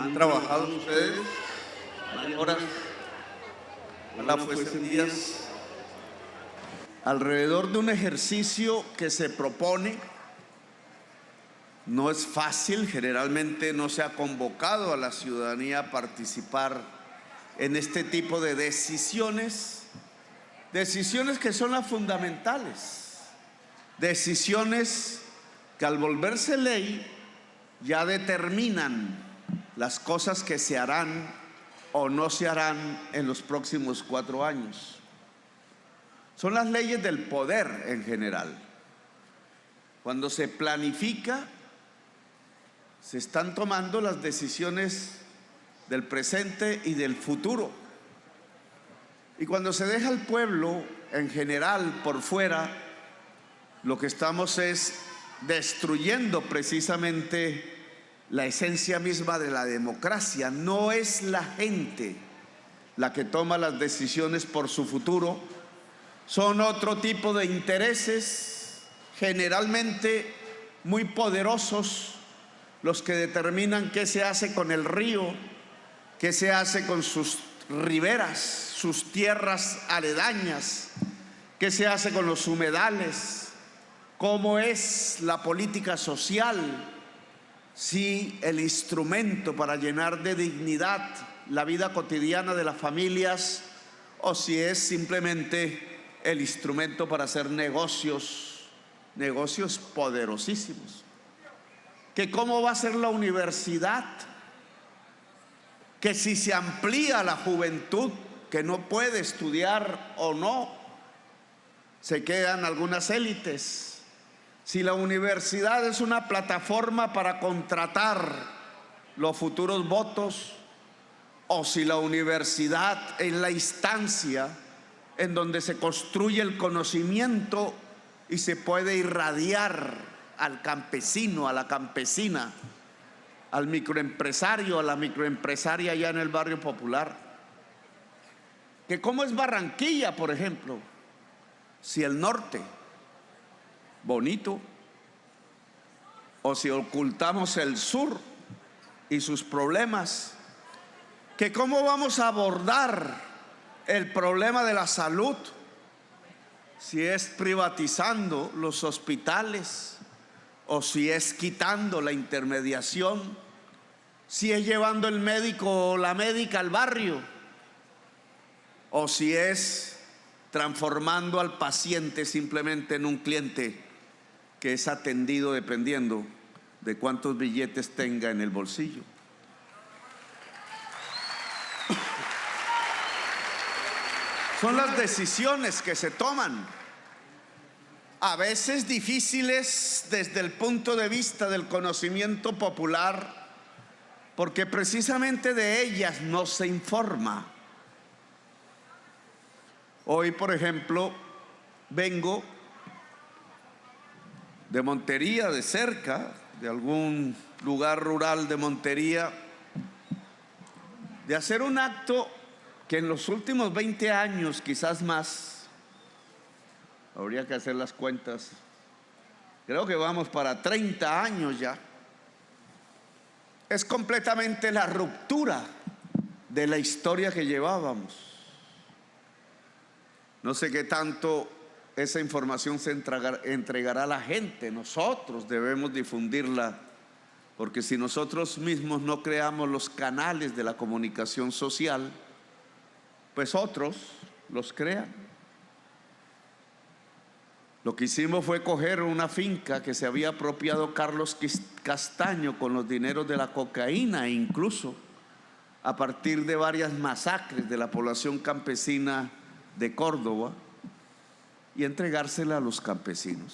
han trabajado ustedes horas, ojalá fuesen días, alrededor de un ejercicio que se propone. No es fácil, generalmente no se ha convocado a la ciudadanía a participar en este tipo de decisiones que son las fundamentales, decisiones que al volverse ley ya determinan las cosas que se harán o no se harán en los próximos 4 años. Son las leyes del poder en general. Cuando se planifica, se están tomando las decisiones del presente y del futuro. Y cuando se deja al pueblo en general por fuera, lo que estamos es destruyendo precisamente la esencia misma de la democracia. No es la gente la que toma las decisiones por su futuro, son otro tipo de intereses, generalmente muy poderosos, los que determinan qué se hace con el río, qué se hace con sus riberas, sus tierras aledañas, qué se hace con los humedales, cómo es la política social, si el instrumento para llenar de dignidad la vida cotidiana de las familias o si es simplemente el instrumento para hacer negocios poderosísimos. Que cómo va a ser la universidad, que si se amplía la juventud que no puede estudiar o no, se quedan algunas élites. Si la universidad es una plataforma para contratar los futuros votos, o si la universidad es la instancia en donde se construye el conocimiento y se puede irradiar al campesino, a la campesina, al microempresario, a la microempresaria allá en el barrio popular. Que cómo es Barranquilla, por ejemplo, si el norte, bonito, o si ocultamos el sur y sus problemas. Que cómo vamos a abordar el problema de la salud, si es privatizando los hospitales, o si es quitando la intermediación, si es llevando el médico o la médica al barrio, o si es transformando al paciente simplemente en un cliente que es atendido dependiendo de cuántos billetes tenga en el bolsillo. Son las decisiones que se toman, a veces difíciles desde el punto de vista del conocimiento popular, porque precisamente de ellas no se informa. Hoy, por ejemplo, vengo de Montería, de cerca, de algún lugar rural de Montería, de hacer un acto que en los últimos 20 años, quizás más, habría que hacer las cuentas, creo que vamos para 30 años ya, es completamente la ruptura de la historia que llevábamos. No sé qué tanto esa información se entregará a la gente. Nosotros debemos difundirla, porque si nosotros mismos no creamos los canales de la comunicación social, pues otros los crean. Lo que hicimos fue coger una finca que se había apropiado Carlos Castaño con los dineros de la cocaína, e incluso a partir de varias masacres de la población campesina de Córdoba, y entregársela a los campesinos.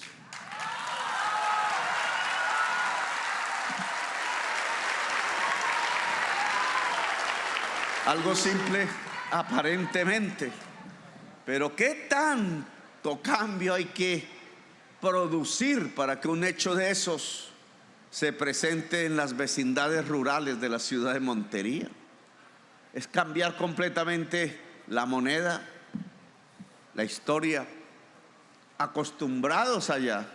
Algo simple aparentemente, pero ¿qué tanto cambio hay que producir para que un hecho de esos se presente en las vecindades rurales de la ciudad de Montería? Es cambiar completamente la moneda, la historia, acostumbrados allá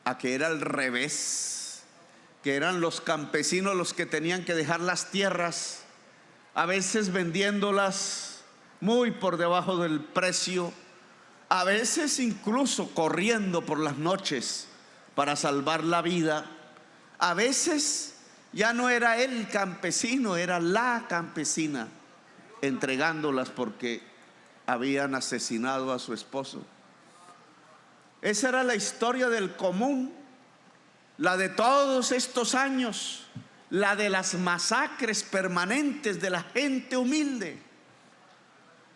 a que era al revés, que eran los campesinos los que tenían que dejar las tierras, a veces vendiéndolas muy por debajo del precio, a veces incluso corriendo por las noches para salvar la vida. A veces ya no era el campesino, era la campesina entregándolas porque habían asesinado a su esposo. Esa era la historia del común, la de todos estos años, la de las masacres permanentes de la gente humilde,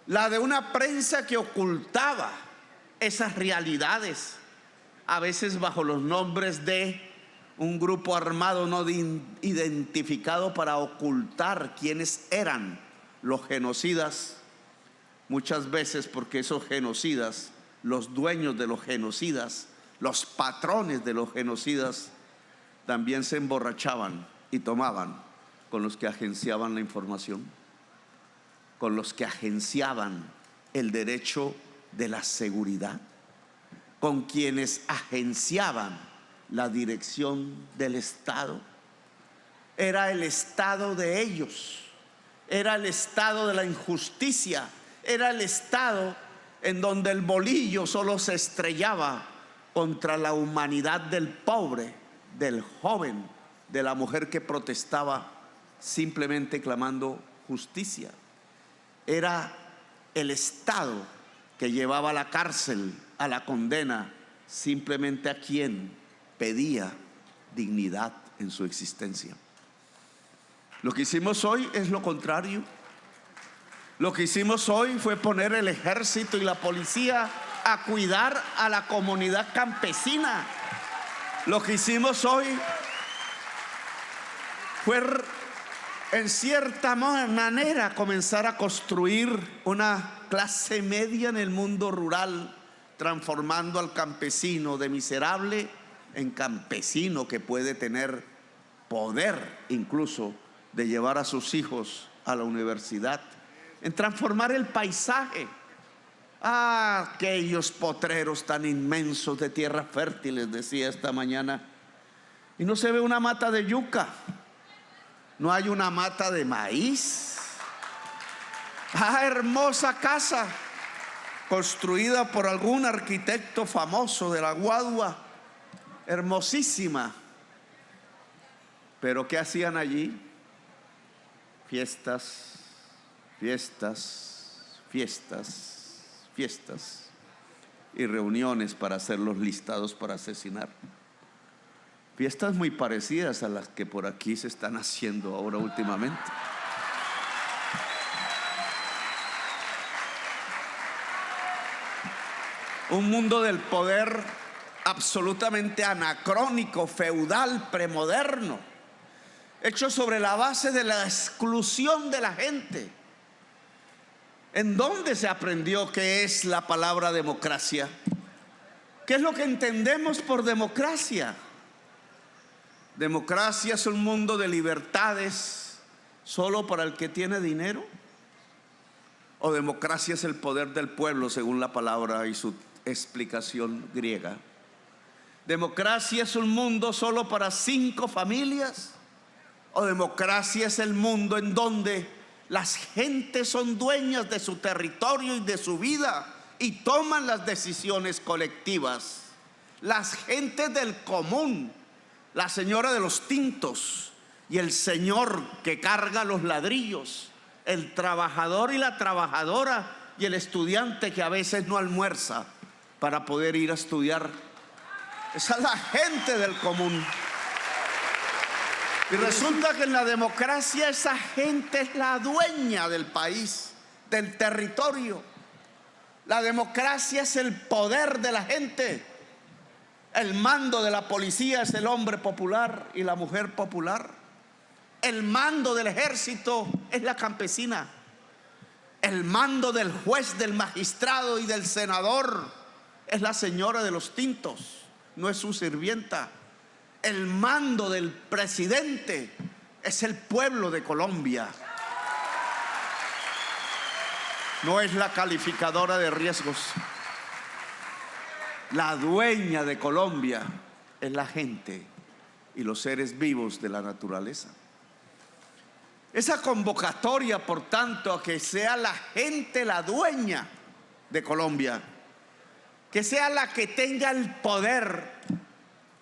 la de una prensa que ocultaba esas realidades, a veces bajo los nombres de un grupo armado no identificado, para ocultar quiénes eran los genocidas. Muchas veces porque esos genocidas, los dueños de los genocidas, los patrones de los genocidas, también se emborrachaban y tomaban con los que agenciaban la información, con los que agenciaban el derecho de la seguridad, con quienes agenciaban la dirección del Estado. Era el Estado de ellos, era el Estado de la injusticia, era el Estado en donde el bolillo solo se estrellaba contra la humanidad del pobre, del joven, de la mujer que protestaba simplemente clamando justicia. Era el Estado que llevaba a la cárcel, a la condena, simplemente a quien pedía dignidad en su existencia. Lo que hicimos hoy es lo contrario. Lo que hicimos hoy fue poner el ejército y la policía a cuidar a la comunidad campesina. Lo que hicimos hoy fue, en cierta manera, comenzar a construir una clase media en el mundo rural, transformando al campesino de miserable en campesino que puede tener poder incluso de llevar a sus hijos a la universidad, en transformar el paisaje. Aquellos potreros tan inmensos de tierras fértiles, decía esta mañana, y no se ve una mata de yuca, no hay una mata de maíz. Hermosa casa construida por algún arquitecto famoso de la Guadua, hermosísima. Pero ¿qué hacían allí? Fiestas, fiestas, fiestas, fiestas y reuniones para hacer los listados para asesinar. Fiestas muy parecidas a las que por aquí se están haciendo ahora últimamente. Un mundo del poder absolutamente anacrónico, feudal, premoderno, hecho sobre la base de la exclusión de la gente. ¿En dónde se aprendió qué es la palabra democracia? ¿Qué es lo que entendemos por democracia? ¿Democracia es un mundo de libertades solo para el que tiene dinero? ¿O democracia es el poder del pueblo según la palabra y su explicación griega? ¿Democracia es un mundo solo para 5 familias? ¿O democracia es el mundo en donde las gentes son dueñas de su territorio y de su vida y toman las decisiones colectivas? Las gentes del común, la señora de los tintos y el señor que carga los ladrillos, el trabajador y la trabajadora y el estudiante que a veces no almuerza para poder ir a estudiar. Esa es la gente del común. Y resulta que en la democracia esa gente es la dueña del país, del territorio. La democracia es el poder de la gente. El mando de la policía es el hombre popular y la mujer popular. El mando del ejército es la campesina. El mando del juez, del magistrado y del senador es la señora de los tintos, no es su sirvienta. El mando del presidente es el pueblo de Colombia, no es la calificadora de riesgos. La dueña de Colombia es la gente y los seres vivos de la naturaleza. Esa convocatoria, por tanto, a que sea la gente la dueña de Colombia, que sea la que tenga el poder,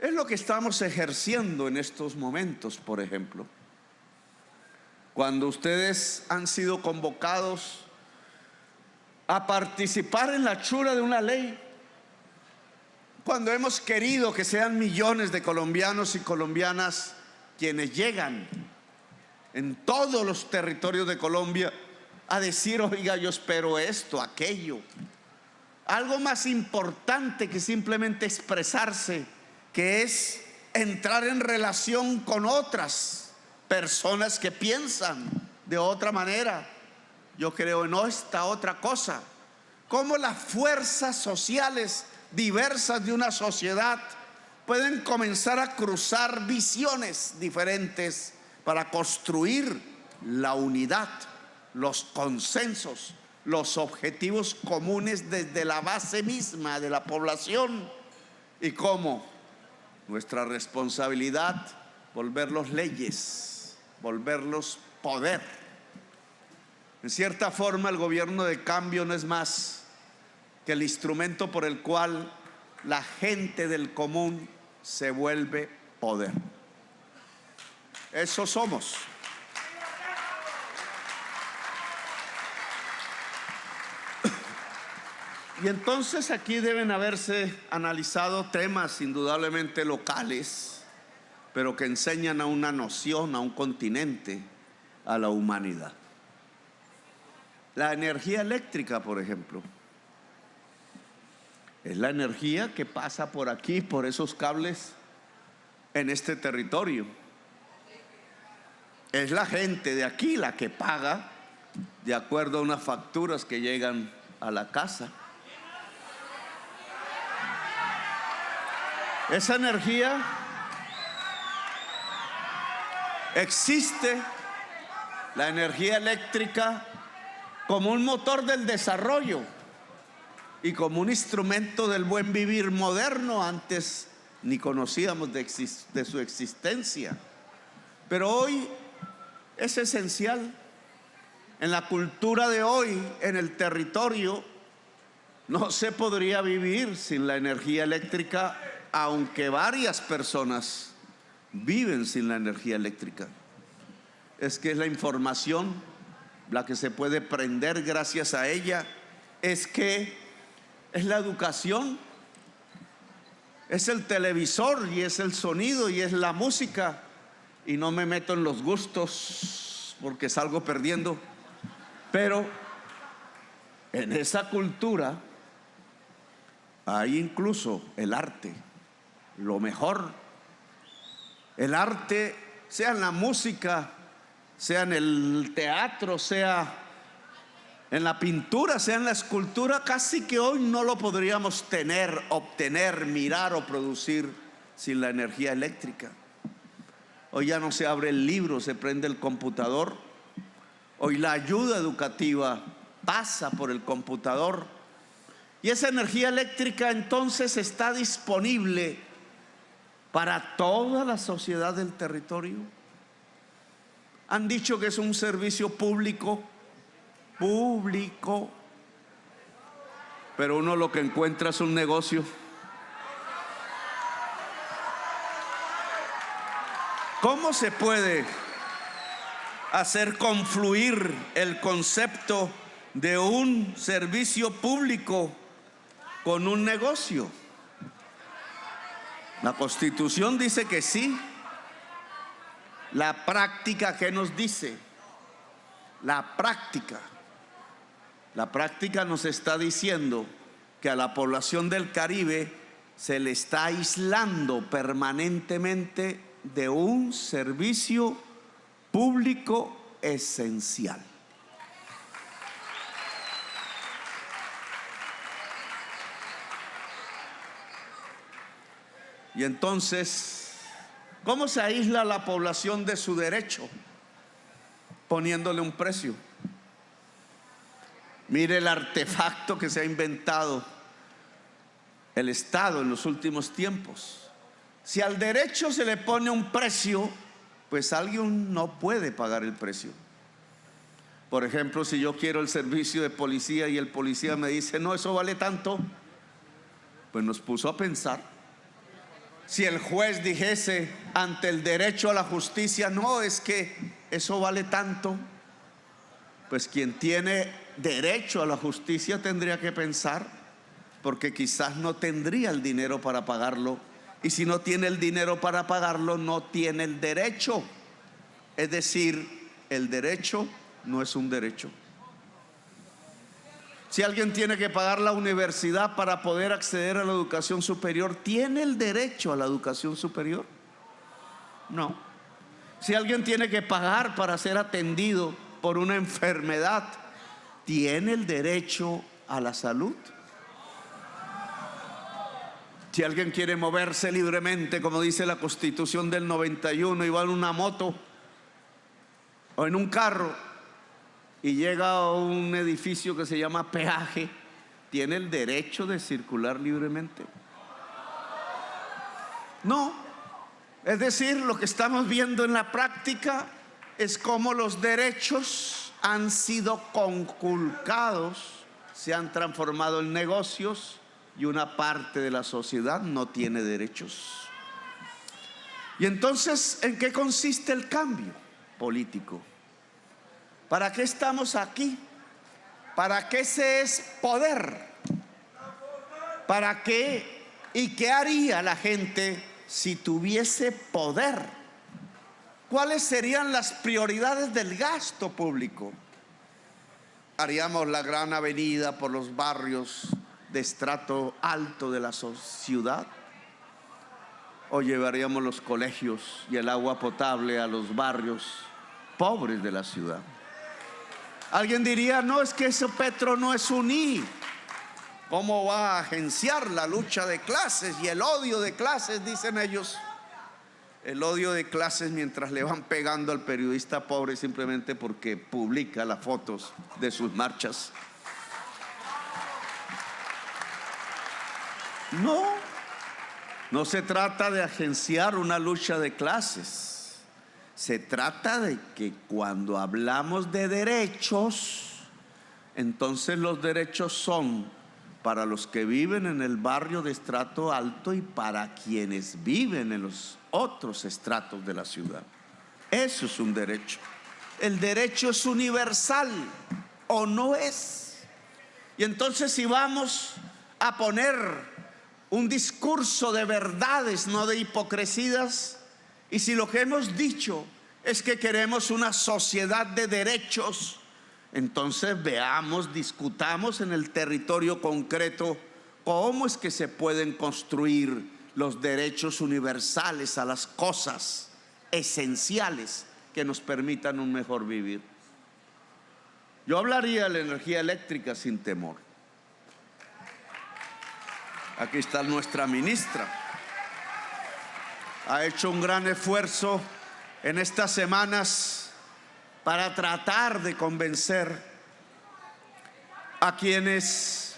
es lo que estamos ejerciendo en estos momentos. Por ejemplo, cuando ustedes han sido convocados a participar en la hechura de una ley, cuando hemos querido que sean millones de colombianos y colombianas quienes llegan en todos los territorios de Colombia a decir: oiga, yo espero esto, aquello, algo más importante que simplemente expresarse, que es entrar en relación con otras personas que piensan de otra manera. Yo creo en esta otra cosa, cómo las fuerzas sociales diversas de una sociedad pueden comenzar a cruzar visiones diferentes para construir la unidad, los consensos, los objetivos comunes desde la base misma de la población, y cómo nuestra responsabilidad volverlos leyes, volverlos poder. En cierta forma, el gobierno de cambio no es más que el instrumento por el cual la gente del común se vuelve poder. Eso somos. Y entonces aquí deben haberse analizado temas indudablemente locales, pero que enseñan a una nación, a un continente, a la humanidad. La energía eléctrica, por ejemplo, es la energía que pasa por aquí, por esos cables, en este territorio. Es la gente de aquí la que paga de acuerdo a unas facturas que llegan a la casa. Esa energía existe, la energía eléctrica, como un motor del desarrollo y como un instrumento del buen vivir moderno. Antes ni conocíamos de su existencia, pero hoy es esencial. En la cultura de hoy, en el territorio, no se podría vivir sin la energía eléctrica, aunque varias personas viven sin la energía eléctrica. Es que es la información la que se puede prender gracias a ella, es que es la educación, es el televisor y es el sonido y es la música. Y no me meto en los gustos porque salgo perdiendo, pero en esa cultura hay incluso el arte, lo mejor. El arte, sea en la música, sea en el teatro, sea en la pintura, sea en la escultura, casi que hoy no lo podríamos obtener, mirar o producir sin la energía eléctrica. Hoy ya no se abre el libro, se prende el computador. Hoy la ayuda educativa pasa por el computador. Y esa energía eléctrica entonces está disponible para toda la sociedad del territorio. Han dicho que es un servicio público, pero uno lo que encuentra es un negocio. ¿Cómo se puede hacer confluir el concepto de un servicio público con un negocio? La Constitución dice que sí. La práctica, ¿qué nos dice? La práctica nos está diciendo que a la población del Caribe se le está aislando permanentemente de un servicio público esencial. Y entonces, ¿cómo se aísla a la población de su derecho? Poniéndole un precio. Mire el artefacto que se ha inventado el Estado en los últimos tiempos. Si al derecho se le pone un precio, pues alguien no puede pagar el precio. Por ejemplo, si yo quiero el servicio de policía y el policía me dice, no, eso vale tanto, pues nos puso a pensar. Si el juez dijese ante el derecho a la justicia, no, es que eso vale tanto, pues quien tiene derecho a la justicia tendría que pensar, porque quizás no tendría el dinero para pagarlo, y si no tiene el dinero para pagarlo, no tiene el derecho. Es decir, el derecho no es un derecho. Si alguien tiene que pagar la universidad para poder acceder a la educación superior, ¿tiene el derecho a la educación superior? No. Si alguien tiene que pagar para ser atendido por una enfermedad, ¿tiene el derecho a la salud? Si alguien quiere moverse libremente, como dice la Constitución del 91, y va en una moto o en un carro y llega a un edificio que se llama peaje, ¿tiene el derecho de circular libremente? No. Es decir, lo que estamos viendo en la práctica es cómo los derechos han sido conculcados, se han transformado en negocios, y una parte de la sociedad no tiene derechos. Y entonces, ¿en qué consiste el cambio político? ¿Para qué estamos aquí? ¿Para qué se es poder? ¿Para qué? ¿Y qué haría la gente si tuviese poder? ¿Cuáles serían las prioridades del gasto público? ¿Haríamos la gran avenida por los barrios de estrato alto de la ciudad? ¿O llevaríamos los colegios y el agua potable a los barrios pobres de la ciudad? Alguien diría, no, es que ese Petro no es un I. ¿Cómo va a agenciar la lucha de clases y el odio de clases? Dicen ellos. El odio de clases mientras le van pegando al periodista pobre simplemente porque publica las fotos de sus marchas. No se trata de agenciar una lucha de clases. Se trata de que cuando hablamos de derechos, entonces los derechos son para los que viven en el barrio de estrato alto y para quienes viven en los otros estratos de la ciudad. Eso es un derecho. El derecho es universal, ¿o no es? Y entonces, si vamos a poner un discurso de verdades, no de hipocresías, y si lo que hemos dicho es que queremos una sociedad de derechos, entonces veamos, discutamos en el territorio concreto cómo es que se pueden construir los derechos universales a las cosas esenciales que nos permitan un mejor vivir. Yo hablaría de la energía eléctrica sin temor. Aquí está nuestra ministra. Ha hecho un gran esfuerzo en estas semanas para tratar de convencer a quienes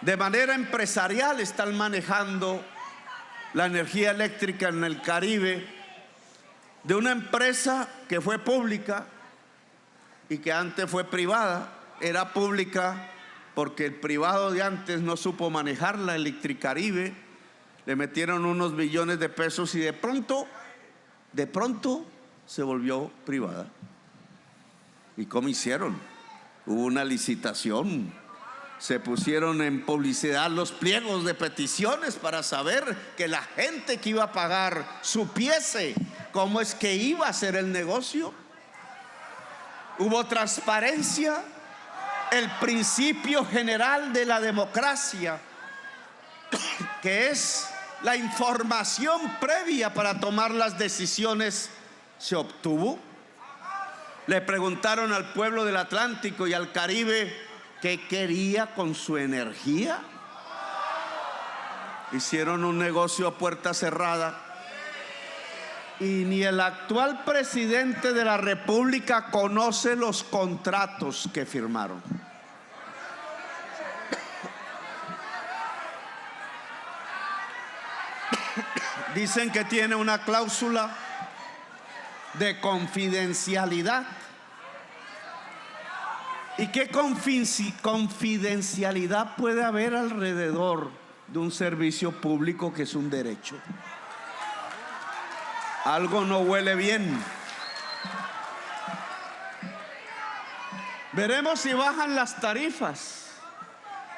de manera empresarial están manejando la energía eléctrica en el Caribe, de una empresa que fue pública y que antes fue privada. Era pública porque el privado de antes no supo manejar la Electricaribe, le metieron unos billones de pesos y de pronto se volvió privada. ¿Y cómo hicieron? Hubo una licitación, se pusieron en publicidad los pliegos de peticiones para saber que la gente que iba a pagar supiese cómo es que iba a ser el negocio. Hubo transparencia, el principio general de la democracia, que es la información previa para tomar las decisiones, se obtuvo. Le preguntaron al pueblo del Atlántico y al Caribe qué quería con su energía. Hicieron un negocio a puerta cerrada y ni el actual presidente de la República conoce los contratos que firmaron. Dicen que tiene una cláusula de confidencialidad. ¿Y qué confidencialidad puede haber alrededor de un servicio público que es un derecho? Algo no huele bien. Veremos si bajan las tarifas.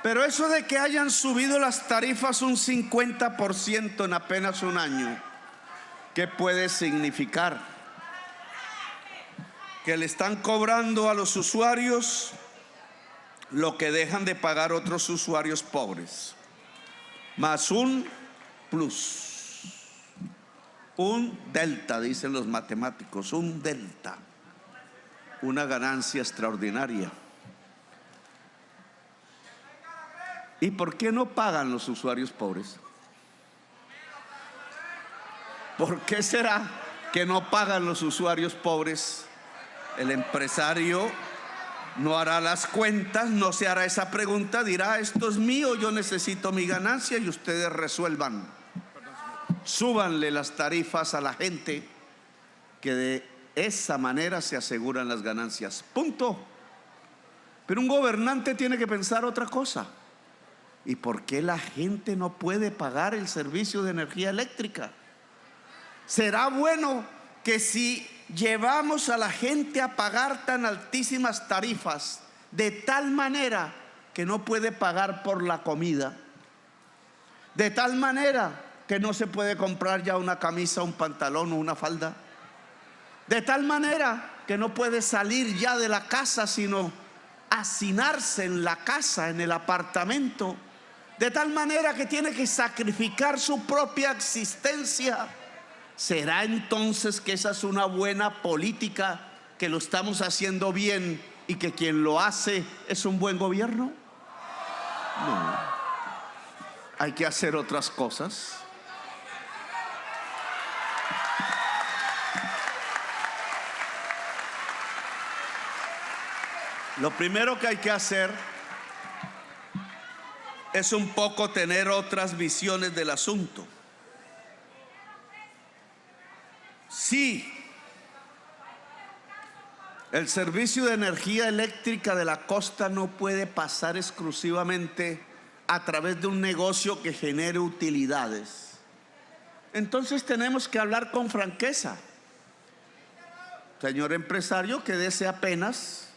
Pero eso de que hayan subido las tarifas un 50% en apenas un año, ¿qué puede significar? Que le están cobrando a los usuarios lo que dejan de pagar otros usuarios pobres, más un plus, un delta, dicen los matemáticos, un delta, una ganancia extraordinaria. ¿Y por qué no pagan los usuarios pobres? ¿Por qué será que no pagan los usuarios pobres? El empresario no hará las cuentas, no se hará esa pregunta, dirá: esto es mío, yo necesito mi ganancia y ustedes resuelvan. Súbanle las tarifas a la gente, que de esa manera se aseguran las ganancias. Punto. Pero un gobernante tiene que pensar otra cosa. ¿Y por qué la gente no puede pagar el servicio de energía eléctrica? ¿Será bueno que si llevamos a la gente a pagar tan altísimas tarifas de tal manera que no puede pagar por la comida, de tal manera que no se puede comprar ya una camisa, un pantalón o una falda, de tal manera que no puede salir ya de la casa sino hacinarse en la casa, en el apartamento, de tal manera que tiene que sacrificar su propia existencia? ¿Será entonces que esa es una buena política, que lo estamos haciendo bien y que quien lo hace es un buen gobierno? No. Hay que hacer otras cosas. Lo primero que hay que hacer es un poco tener otras visiones del asunto. Sí, el servicio de energía eléctrica de la costa no puede pasar exclusivamente a través de un negocio que genere utilidades. Entonces tenemos que hablar con franqueza. Señor empresario, quédese apenas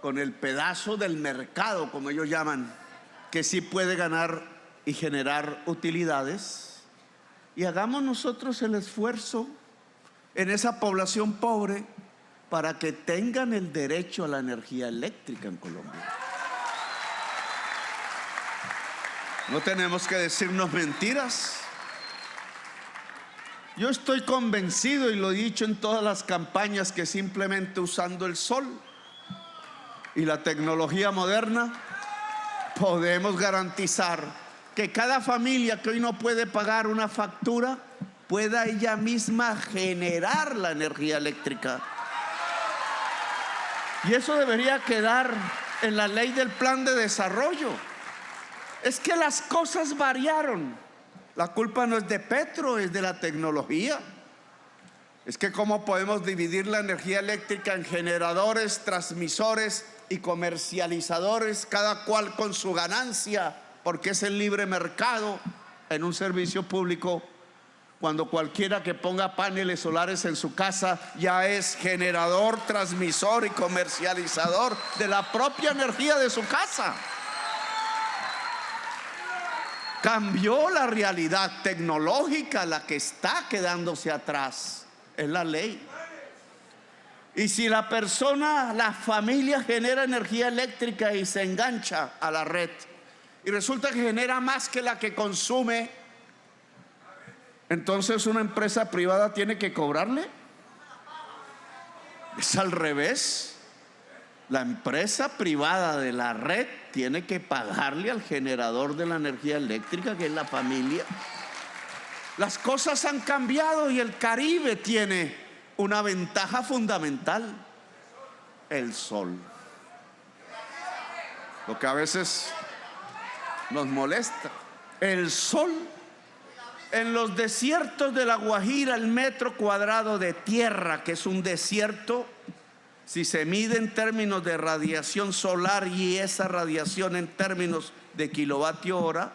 con el pedazo del mercado, como ellos llaman, que sí puede ganar y generar utilidades, y hagamos nosotros el esfuerzo en esa población pobre para que tengan el derecho a la energía eléctrica en Colombia. No tenemos que decirnos mentiras. Yo estoy convencido, y lo he dicho en todas las campañas, que simplemente usando el sol y la tecnología moderna podemos garantizar que cada familia que hoy no puede pagar una factura pueda ella misma generar la energía eléctrica. Y eso debería quedar en la ley del plan de desarrollo. Es que las cosas variaron. La culpa no es de Petro, es de la tecnología. Es que cómo podemos dividir la energía eléctrica en generadores, transmisores y comercializadores, cada cual con su ganancia, porque es el libre mercado en un servicio público, cuando cualquiera que ponga paneles solares en su casa ya es generador, transmisor y comercializador de la propia energía de su casa. Cambió la realidad tecnológica, la que está quedándose atrás es la ley. Y si la persona, la familia genera energía eléctrica y se engancha a la red y resulta que genera más que la que consume, entonces una empresa privada tiene que cobrarle. Es al revés. La empresa privada de la red tiene que pagarle al generador de la energía eléctrica, que es la familia. Las cosas han cambiado y el Caribe tiene una ventaja fundamental: el sol. Lo que a veces nos molesta, el sol En los desiertos de La Guajira, el metro cuadrado de tierra, que es un desierto, si se mide en términos de radiación solar y esa radiación en términos de kilovatio hora,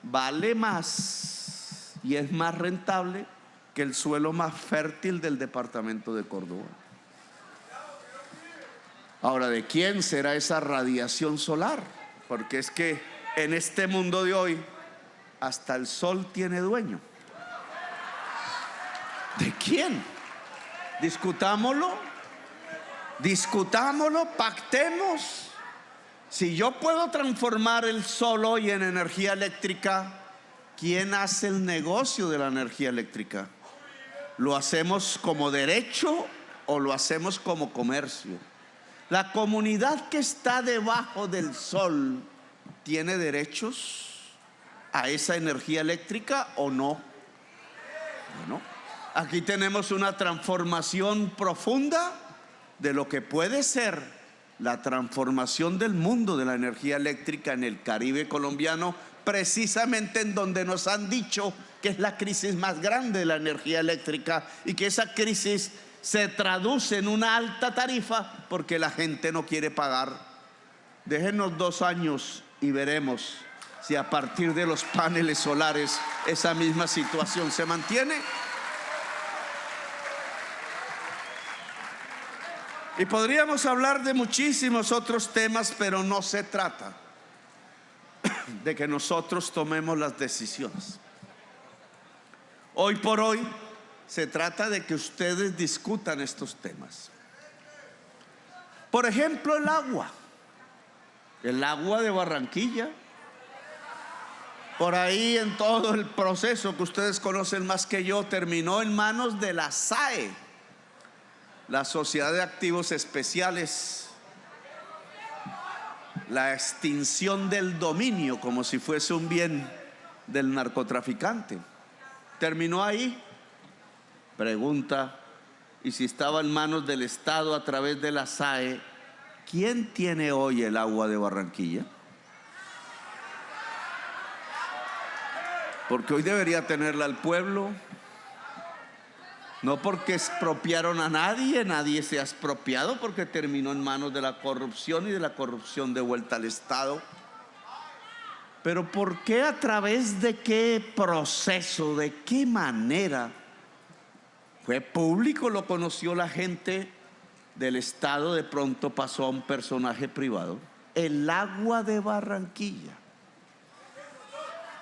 vale más y es más rentable que el suelo más fértil del departamento de Córdoba. Ahora, ¿de quién será esa radiación solar? Porque es que en este mundo de hoy hasta el sol tiene dueño. ¿De quién? Discutámoslo, pactemos. Si yo puedo transformar el sol hoy en energía eléctrica, ¿quién hace el negocio de la energía eléctrica? ¿Lo hacemos como derecho o lo hacemos como comercio? ¿La comunidad que está debajo del sol tiene derechos a esa energía eléctrica o no? Bueno, aquí tenemos una transformación profunda de lo que puede ser la transformación del mundo de la energía eléctrica en el Caribe colombiano, precisamente en donde nos han dicho que es la crisis más grande de la energía eléctrica y que esa crisis se traduce en una alta tarifa porque la gente no quiere pagar. Déjenos 2 años y veremos si a partir de los paneles solares esa misma situación se mantiene. Y podríamos hablar de muchísimos otros temas, pero no se trata de que nosotros tomemos las decisiones. Hoy por hoy se trata de que ustedes discutan estos temas. Por ejemplo, el agua de Barranquilla. Por ahí, en todo el proceso que ustedes conocen más que yo, terminó en manos de la SAE, la Sociedad de Activos Especiales, la extinción del dominio, como si fuese un bien del narcotraficante. Terminó ahí. Pregunta, y si estaba en manos del Estado a través de la SAE, ¿quién tiene hoy el agua de Barranquilla? Porque hoy debería tenerla el pueblo. No porque expropiaron a nadie, nadie se ha expropiado porque terminó en manos de la corrupción y de la corrupción de vuelta al Estado. Pero ¿por qué, a través de qué proceso, de qué manera? Fue público, lo conoció la gente del Estado, de pronto pasó a un personaje privado. El agua de Barranquilla.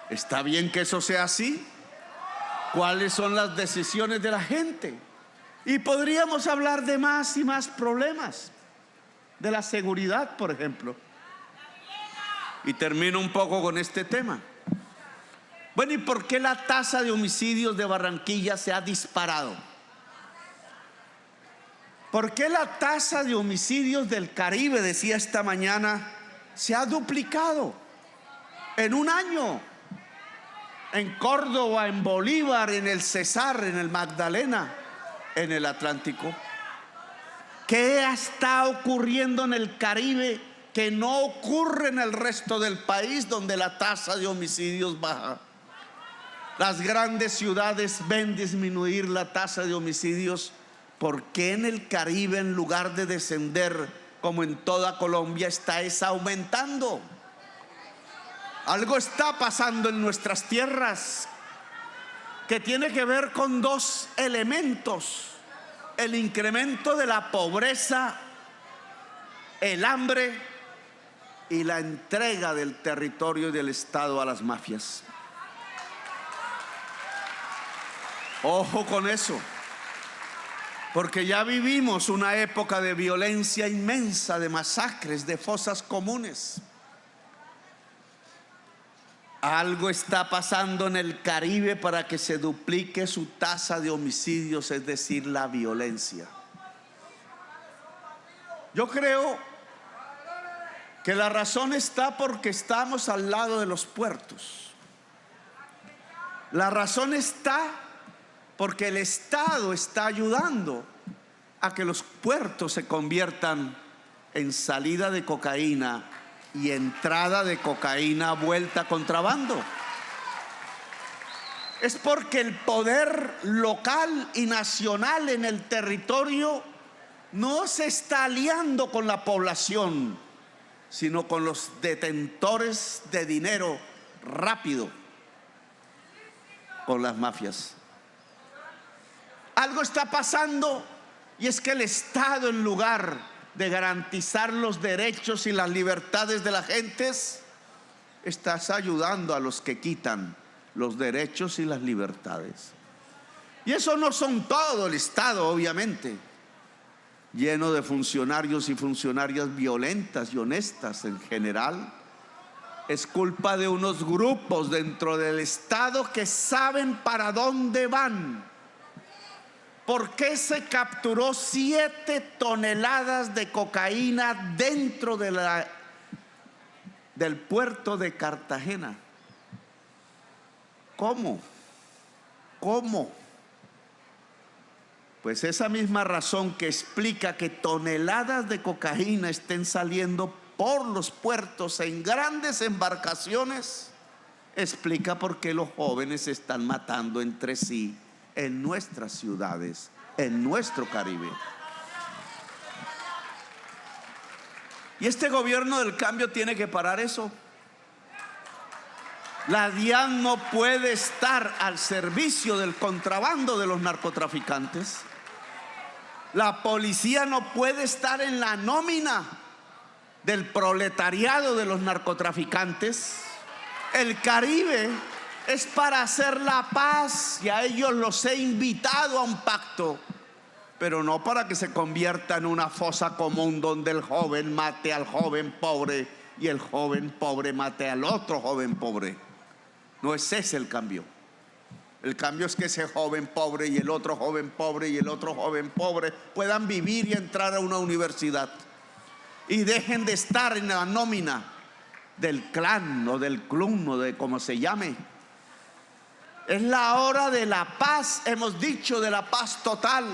¿Está bien que eso sea así? ¿Cuáles son las decisiones de la gente? Y podríamos hablar de más y más problemas, de la seguridad, por ejemplo. Y termino un poco con este tema. Bueno, ¿y por qué la tasa de homicidios de Barranquilla se ha disparado? ¿Por qué la tasa de homicidios del Caribe, decía esta mañana, se ha duplicado en un año? En Córdoba, en Bolívar, en el Cesar, en el Magdalena, en el Atlántico. ¿Qué está ocurriendo en el Caribe que no ocurre en el resto del país, donde la tasa de homicidios baja? Las grandes ciudades ven disminuir la tasa de homicidios. ¿Por qué en el Caribe, en lugar de descender como en toda Colombia, está aumentando? Algo está pasando en nuestras tierras que tiene que ver con 2 elementos: el incremento de la pobreza, el hambre y la entrega del territorio y del Estado a las mafias. Ojo con eso, porque ya vivimos una época de violencia inmensa, de masacres, de fosas comunes. Algo está pasando en el Caribe para que se duplique su tasa de homicidios, es decir, la violencia. Yo creo que la razón está porque estamos al lado de los puertos. La razón está porque el Estado está ayudando a que los puertos se conviertan en salida de cocaína y entrada de cocaína vuelta a contrabando. es porque el poder local y nacional en el territorio no se está aliando con la población, sino con los detentores de dinero rápido, con las mafias. Algo está pasando, y es que el Estado, en lugar de garantizar los derechos y las libertades de las gentes, estás ayudando a los que quitan los derechos y las libertades. Y eso no son todo el Estado, obviamente, lleno de funcionarios y funcionarias violentas y honestas en general. Es culpa de unos grupos dentro del Estado que saben para dónde van. ¿Por qué se capturó 7 toneladas de cocaína dentro de del puerto de Cartagena? ¿Cómo? Pues esa misma razón que explica que toneladas de cocaína estén saliendo por los puertos en grandes embarcaciones, explica por qué los jóvenes se están matando entre sí en nuestras ciudades, en nuestro Caribe. Y este gobierno del cambio tiene que parar eso. La DIAN no puede estar al servicio del contrabando de los narcotraficantes. La policía no puede estar en la nómina del proletariado de los narcotraficantes. El Caribe es para hacer la paz, y a ellos los he invitado a un pacto, pero no para que se convierta en una fosa común donde el joven mate al joven pobre y el joven pobre mate al otro joven pobre. No es ese el cambio. El cambio es que ese joven pobre y el otro joven pobre y el otro joven pobre puedan vivir y entrar a una universidad, y dejen de estar en la nómina del clan o del club o de como se llame. Es la hora de la paz, hemos dicho, de la paz total.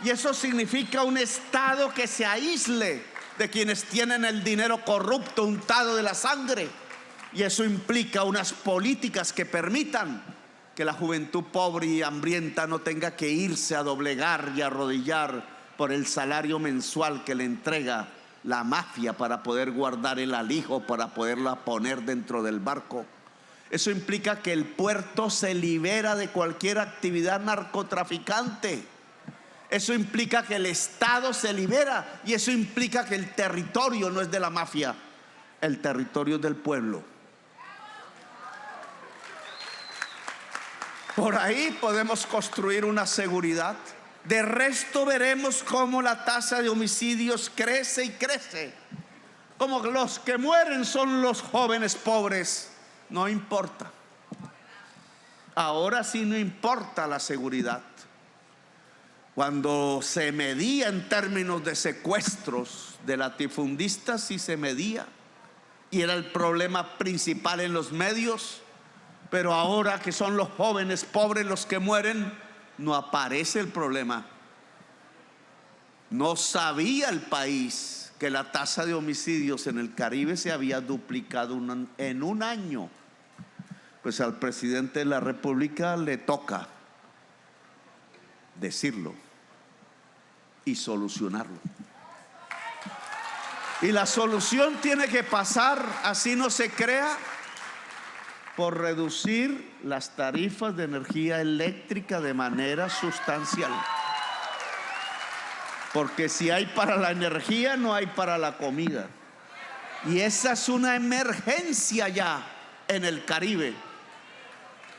Y eso significa un Estado que se aísle de quienes tienen el dinero corrupto untado de la sangre. Y eso implica unas políticas que permitan que la juventud pobre y hambrienta no tenga que irse a doblegar y arrodillar por el salario mensual que le entrega la mafia para poder guardar el alijo, para poderla poner dentro del barco. Eso implica que el puerto se libera de cualquier actividad narcotraficante. Eso implica que el Estado se libera, y eso implica que el territorio no es de la mafia, el territorio es del pueblo. Por ahí podemos construir una seguridad. De resto veremos cómo la tasa de homicidios crece y crece. Como los que mueren son los jóvenes pobres, no importa. Ahora sí no importa la seguridad. Cuando se medía en términos de secuestros de latifundistas, sí se medía, y era el problema principal en los medios. Pero ahora que son los jóvenes pobres los que mueren, no aparece el problema. No sabía el país que la tasa de homicidios en el Caribe se había duplicado en un año. Pues al presidente de la República le toca decirlo y solucionarlo. Y la solución tiene que pasar, así no se crea, por reducir las tarifas de energía eléctrica de manera sustancial. Porque si hay para la energía, no hay para la comida. Y esa es una emergencia ya en el Caribe.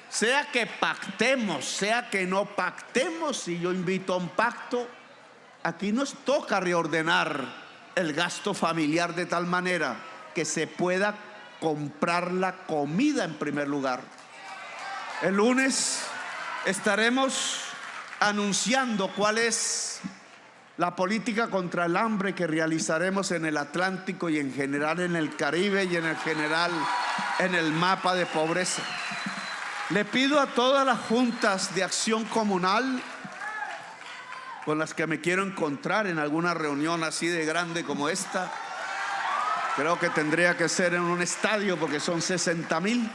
Sea que pactemos, sea que no pactemos, y yo invito a un pacto, aquí nos toca reordenar el gasto familiar de tal manera que se pueda comprar la comida en primer lugar. El lunes estaremos anunciando cuál es la política contra el hambre que realizaremos en el Atlántico y en general en el Caribe y en el general en el mapa de pobreza. Le pido a todas las juntas de acción comunal con las que me quiero encontrar en alguna reunión así de grande como esta. Creo que tendría que ser en un estadio porque son 60,000.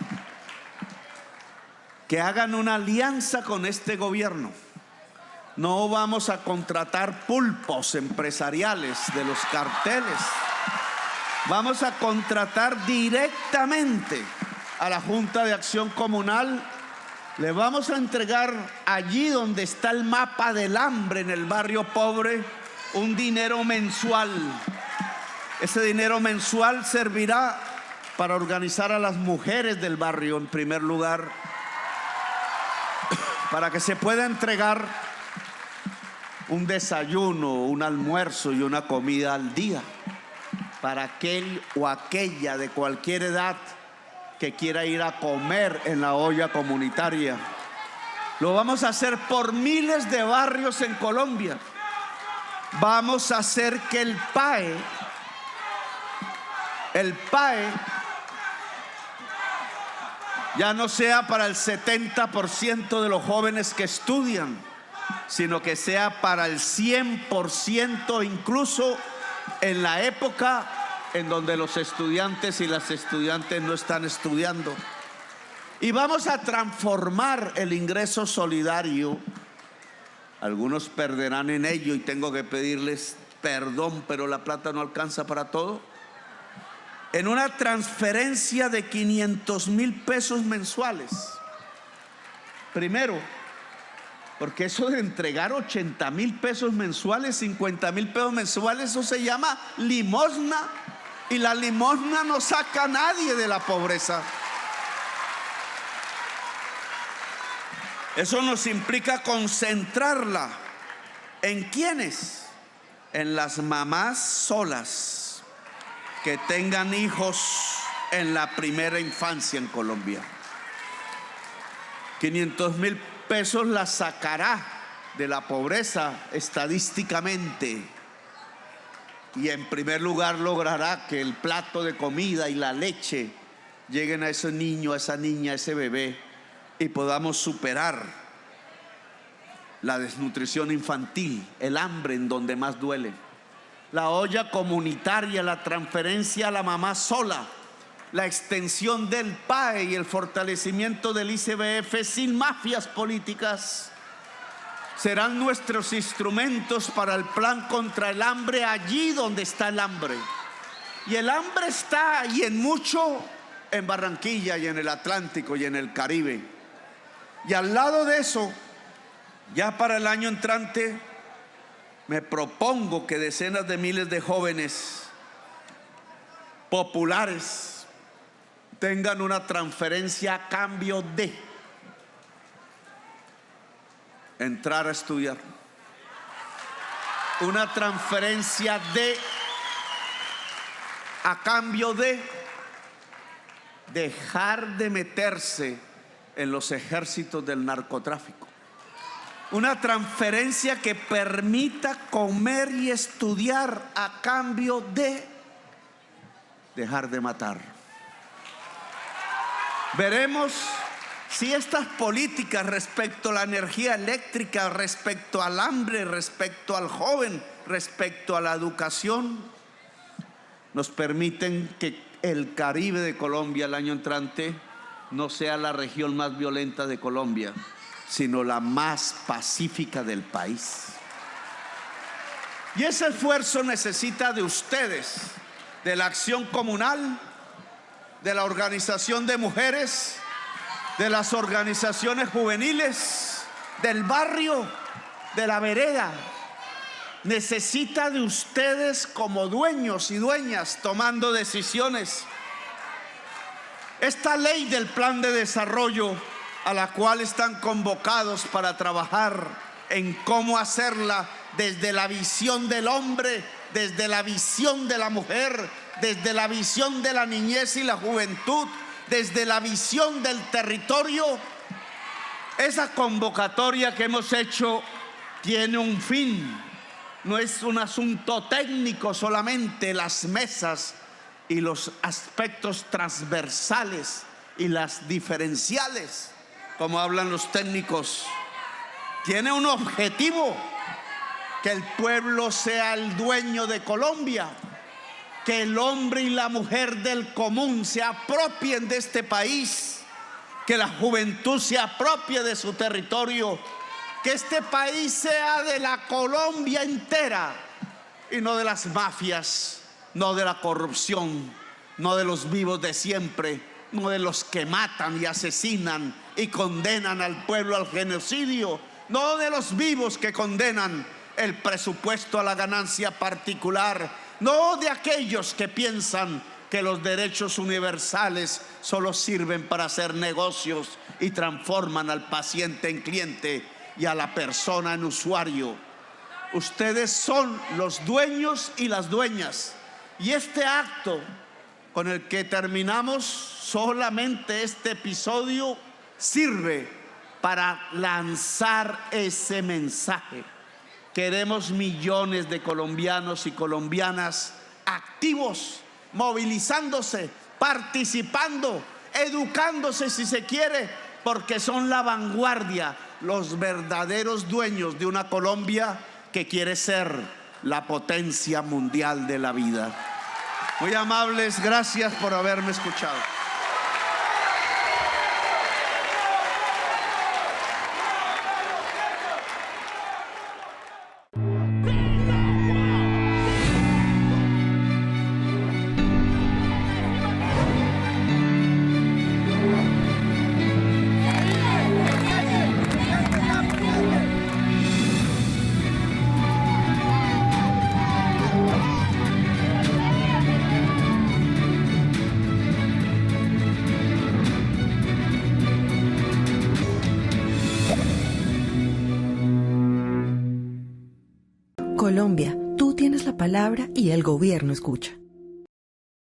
que hagan una alianza con este gobierno. No vamos a contratar pulpos empresariales de los carteles. Vamos a contratar directamente a la Junta de Acción Comunal. Le vamos a entregar allí donde está el mapa del hambre en el barrio pobre un dinero mensual. Ese dinero mensual servirá para organizar a las mujeres del barrio en primer lugar, para que se pueda entregar un desayuno, un almuerzo y una comida al día para aquel o aquella de cualquier edad que quiera ir a comer en la olla comunitaria. Lo vamos a hacer por miles de barrios en Colombia. Vamos a hacer que el PAE ya no sea para el 70% de los jóvenes que estudian, sino que sea para el 100%, incluso en la época en donde los estudiantes y las estudiantes no están estudiando. Y vamos a transformar el ingreso solidario. Algunos perderán en ello y tengo que pedirles perdón, pero la plata no alcanza para todo. En una transferencia de 500,000 pesos mensuales. Primero, porque eso de entregar 80,000 pesos mensuales, 50,000 pesos mensuales, eso se llama limosna. Y la limosna no saca a nadie de la pobreza. Eso nos implica concentrarla. ¿En quiénes? En las mamás solas que tengan hijos en la primera infancia en Colombia. 500,000 pesos la sacará de la pobreza estadísticamente, y en primer lugar logrará que el plato de comida y la leche lleguen a ese niño, a esa niña, a ese bebé, y podamos superar la desnutrición infantil, el hambre en donde más duele. La olla comunitaria, la transferencia a la mamá sola, la extensión del PAE y el fortalecimiento del ICBF sin mafias políticas serán nuestros instrumentos para el plan contra el hambre allí donde está el hambre. Y el hambre está, y en mucho, en Barranquilla y en el Atlántico y en el Caribe. Y al lado de eso, ya para el año entrante, me propongo que decenas de miles de jóvenes populares tengan una transferencia a cambio de entrar a estudiar. Una transferencia a cambio de dejar de meterse en los ejércitos del narcotráfico. Una transferencia que permita comer y estudiar a cambio de dejar de matar. Veremos si estas políticas respecto a la energía eléctrica, respecto al hambre, respecto al joven, respecto a la educación, nos permiten que el Caribe de Colombia el año entrante no sea la región más violenta de Colombia, sino la más pacífica del país. Y ese esfuerzo necesita de ustedes, de la acción comunal, de la organización de mujeres, de las organizaciones juveniles, del barrio, de la vereda. Necesita de ustedes como dueños y dueñas tomando decisiones. Esta ley del plan de desarrollo a la cual están convocados para trabajar en cómo hacerla desde la visión del hombre, desde la visión de la mujer, desde la visión de la niñez y la juventud, desde la visión del territorio. Esa convocatoria que hemos hecho tiene un fin. No es un asunto técnico solamente, las mesas y los aspectos transversales y las diferenciales, como hablan los técnicos. Tiene un objetivo: que el pueblo sea el dueño de Colombia, que el hombre y la mujer del común se apropien de este país, que la juventud se apropie de su territorio, que este país sea de la Colombia entera y no de las mafias, no de la corrupción, no de los vivos de siempre, no de los que matan y asesinan y condenan al pueblo al genocidio, no de los vivos que condenan el presupuesto a la ganancia particular, no de aquellos que piensan que los derechos universales solo sirven para hacer negocios y transforman al paciente en cliente y a la persona en usuario. Ustedes son los dueños y las dueñas, y este acto con el que terminamos solamente este episodio sirve para lanzar ese mensaje. Queremos millones de colombianos y colombianas activos, movilizándose, participando, educándose si se quiere, porque son la vanguardia, los verdaderos dueños de una Colombia que quiere ser la potencia mundial de la vida. Muy amables, gracias por haberme escuchado. Colombia, tú tienes la palabra y el gobierno escucha.